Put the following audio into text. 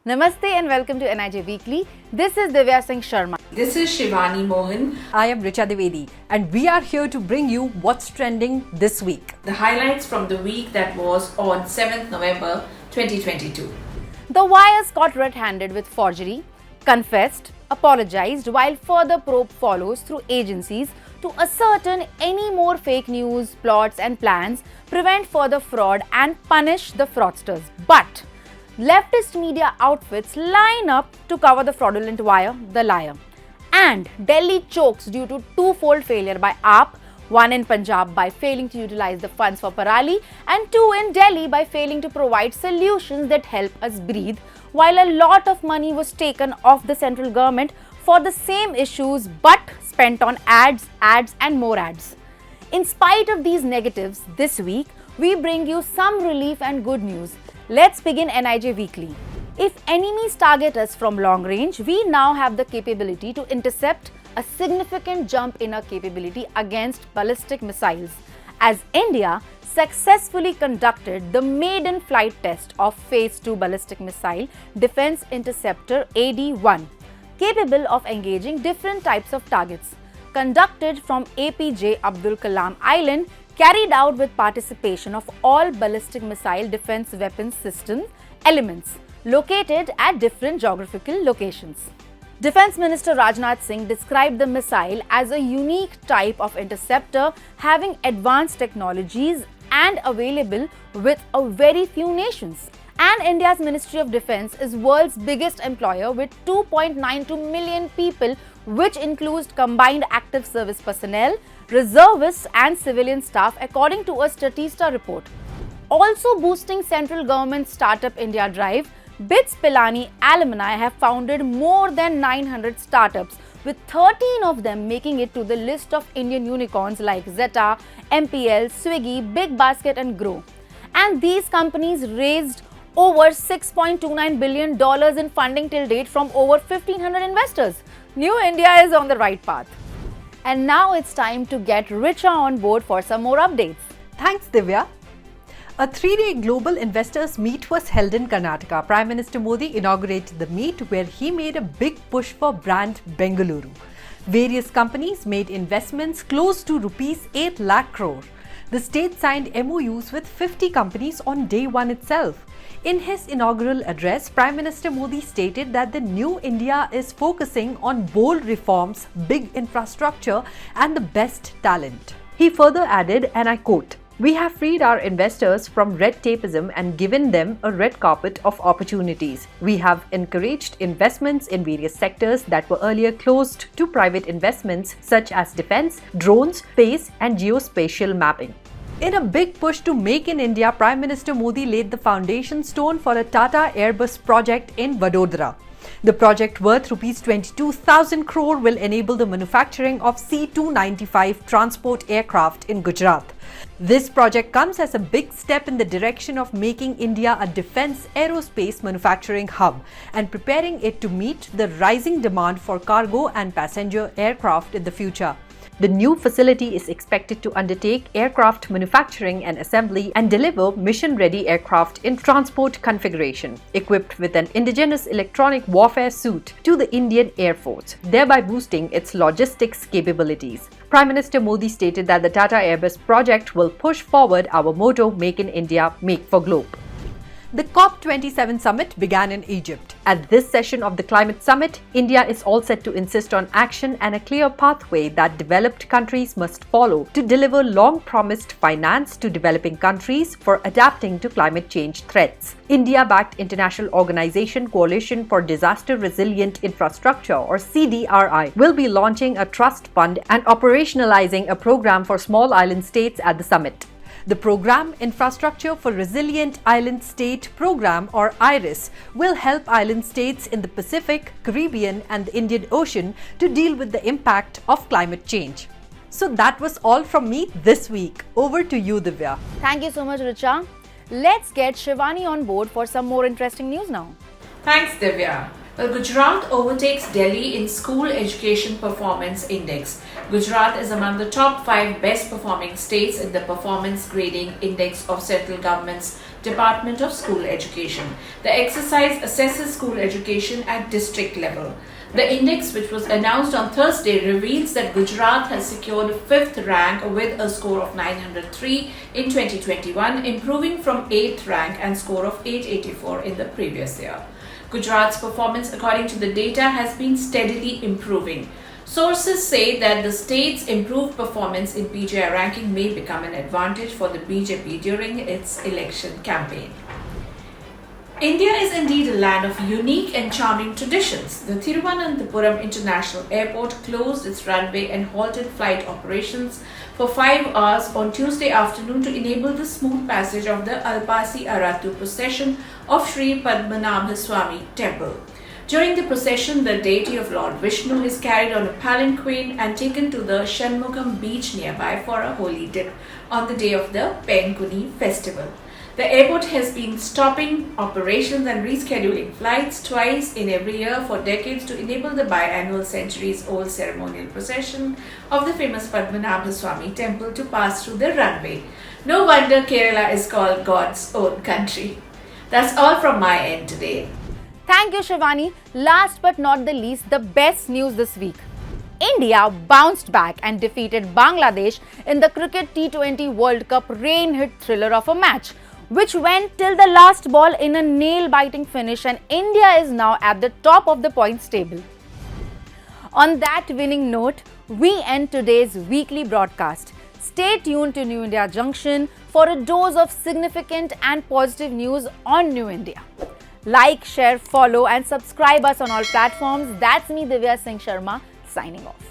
Namaste and welcome to NIJ Weekly. This is Divya Singh Sharma. This is Shivani Mohan. I am Richa Dwivedi and we are here to bring you what's trending this week. The highlights from the week that was on 7th November 2022. The wires caught red-handed with forgery, confessed, apologized, while further probe follows through agencies to ascertain any more fake news, plots and plans, prevent further fraud and punish the fraudsters. But leftist media outfits line up to cover the fraudulent wire, the liar. And Delhi chokes due to twofold failure by AAP, one in Punjab by failing to utilize the funds for Parali and two in Delhi by failing to provide solutions that help us breathe, while a lot of money was taken off the central government for the same issues but spent on ads and more ads. In spite of these negatives, this week we bring you some relief and good news. Let's begin NIJ Weekly. If enemies target us from long range, we now have the capability to intercept, a significant jump in our capability against ballistic missiles, as India successfully conducted the maiden flight test of Phase 2 ballistic missile Defense Interceptor AD-1, capable of engaging different types of targets, conducted from APJ Abdul Kalam Island, carried out with participation of all ballistic missile defense weapons system elements located at different geographical locations. Defense Minister Rajnath Singh described the missile as a unique type of interceptor having advanced technologies and available with a very few nations. And India's Ministry of Defense is world's biggest employer with 2.92 million people, which includes combined active service personnel, reservists and civilian staff, according to a Statista report. Also boosting central government Startup India drive, BITS Pilani alumni have founded more than 900 startups, with 13 of them making it to the list of Indian unicorns like Zeta, MPL, Swiggy, Big Basket and Grow. And these companies raised over $6.29 billion in funding till date from over 1,500 investors. New India is on the right path. And now it's time to get Richa on board for some more updates. Thanks, Divya. A three-day global investors meet was held in Karnataka. Prime Minister Modi inaugurated the meet where he made a big push for brand Bengaluru. Various companies made investments close to rupees 8 lakh crore. The state signed MOUs with 50 companies on day one itself. In his inaugural address, Prime Minister Modi stated that the new India is focusing on bold reforms, big infrastructure and the best talent. He further added, and I quote, "We have freed our investors from red tapeism and given them a red carpet of opportunities. We have encouraged investments in various sectors that were earlier closed to private investments such as defense, drones, space and geospatial mapping." In a big push to make in India, Prime Minister Modi laid the foundation stone for a Tata Airbus project in Vadodara. The project, worth rupees 22,000 crore, will enable the manufacturing of C-295 transport aircraft in Gujarat. This project comes as a big step in the direction of making India a defense aerospace manufacturing hub and preparing it to meet the rising demand for cargo and passenger aircraft in the future. The new facility is expected to undertake aircraft manufacturing and assembly and deliver mission-ready aircraft in transport configuration, equipped with an indigenous electronic warfare suite to the Indian Air Force, thereby boosting its logistics capabilities. Prime Minister Modi stated that the Tata Airbus project will push forward our motto, Make in India, Make for Globe. The COP27 summit began in Egypt. At this session of the climate summit, India is all set to insist on action and a clear pathway that developed countries must follow to deliver long-promised finance to developing countries for adapting to climate change threats. India-backed international organization Coalition for Disaster Resilient Infrastructure, or CDRI, will be launching a trust fund and operationalizing a program for small island states at the summit. The program, Infrastructure for Resilient Island State Program, or IRIS, will help island states in the Pacific, Caribbean and the Indian Ocean to deal with the impact of climate change. So that was all from me this week. Over to you, Divya. Thank you so much, Richa. Let's get Shivani on board for some more interesting news now. Thanks, Divya. Well, Gujarat overtakes Delhi in School Education Performance Index. Gujarat is among the top 5 best performing states in the Performance Grading Index of central government's Department of School Education. The exercise assesses school education at district level. The index, which was announced on Thursday, reveals that Gujarat has secured 5th rank with a score of 903 in 2021, improving from 8th rank and score of 884 in the previous year. Gujarat's performance, according to the data, has been steadily improving. Sources say that the state's improved performance in PGI ranking may become an advantage for the BJP during its election campaign. India is indeed a land of unique and charming traditions. The Thiruvananthapuram International Airport closed its runway and halted flight operations for 5 hours on Tuesday afternoon to enable the smooth passage of the Alpasi Arathu procession of Sri Padmanabha Swami Temple. During the procession, the deity of Lord Vishnu is carried on a palanquin and taken to the Shanmugam beach nearby for a holy dip on the day of the Penkuni festival. The airport has been stopping operations and rescheduling flights twice in every year for decades to enable the biannual centuries-old ceremonial procession of the famous Padmanabha Swami temple to pass through the runway. No wonder Kerala is called God's own country. That's all from my end today. Thank you, Shivani. Last but not the least, the best news this week. India bounced back and defeated Bangladesh in the Cricket T20 World Cup rain-hit thriller of a match, which went till the last ball in a nail-biting finish, and India is now at the top of the points table. On that winning note, we end today's weekly broadcast. Stay tuned to New India Junction for a dose of significant and positive news on New India. Like, share, follow and subscribe us on all platforms. That's me, Divya Singh Sharma, signing off.